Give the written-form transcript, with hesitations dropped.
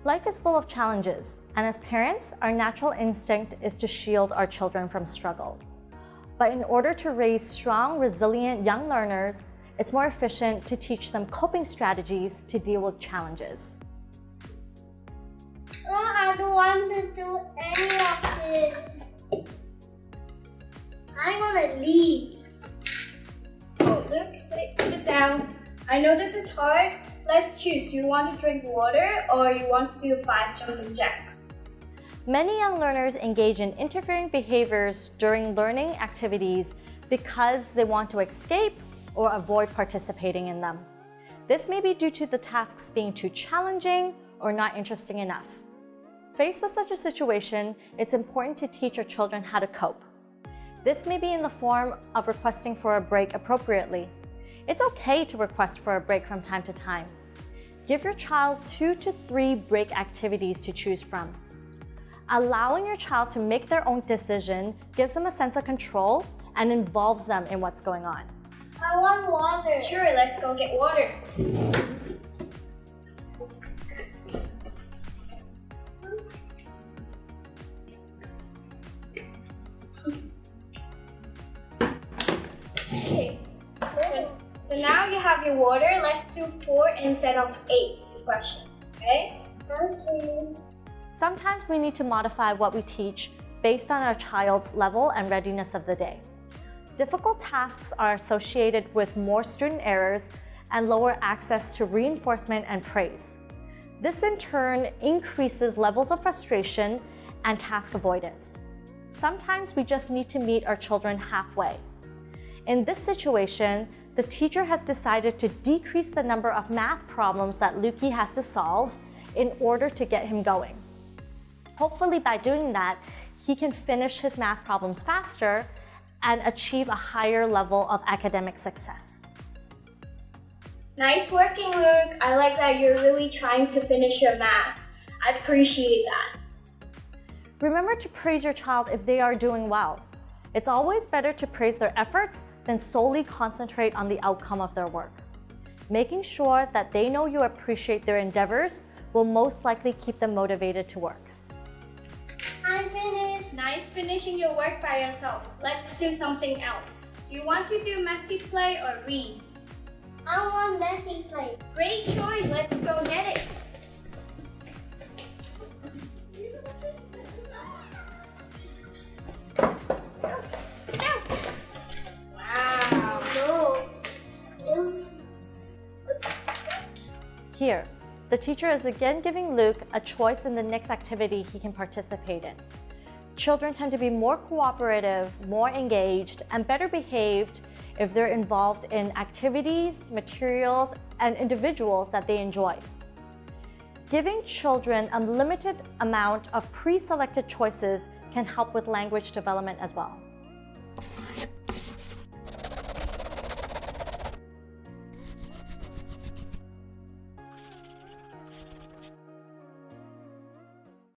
Life is full of challenges, and as parents, our natural instinct is to shield our children from struggle. But in order to raise strong, resilient young learners, it's more efficient to teach them coping strategies to deal with challenges. Oh, I don't want to do any of this. I'm gonna leave. Oh, look, sit down. I know this is hard. Let's choose. Do you want to drink water or you want to do 5 jumping jacks? Many young learners engage in interfering behaviors during learning activities because they want to escape or avoid participating in them. This may be due to the tasks being too challenging or not interesting enough. Faced with such a situation, it's important to teach your children how to cope. This may be in the form of requesting for a break appropriately. It's okay to request for a break from time to time. Give your child 2 to 3 break activities to choose from. Allowing your child to make their own decision gives them a sense of control and involves them in what's going on. I want water. Sure, let's go get water. Okay, so now you have your water. Let's do 4 instead of 8 questions, okay? Okay. Sometimes we need to modify what we teach based on our child's level and readiness of the day. Difficult tasks are associated with more student errors and lower access to reinforcement and praise. This in turn increases levels of frustration and task avoidance. Sometimes we just need to meet our children halfway. In this situation, the teacher has decided to decrease the number of math problems that Lukey has to solve in order to get him going. Hopefully by doing that, he can finish his math problems faster and achieve a higher level of academic success. Nice working, Luke. I like that you're really trying to finish your math. I appreciate that. Remember to praise your child if they are doing well. It's always better to praise their efforts than solely concentrate on the outcome of their work. Making sure that they know you appreciate their endeavors will most likely keep them motivated to work. I'm finished. Nice finishing your work by yourself. Let's do something else. Do you want to do messy play or read? I want messy play. Great choice. Let's go get it. Here, the teacher is again giving Luke a choice in the next activity he can participate in. Children tend to be more cooperative, more engaged, and better behaved if they're involved in activities, materials, and individuals that they enjoy. Giving children a limited amount of pre-selected choices can help with language development as well.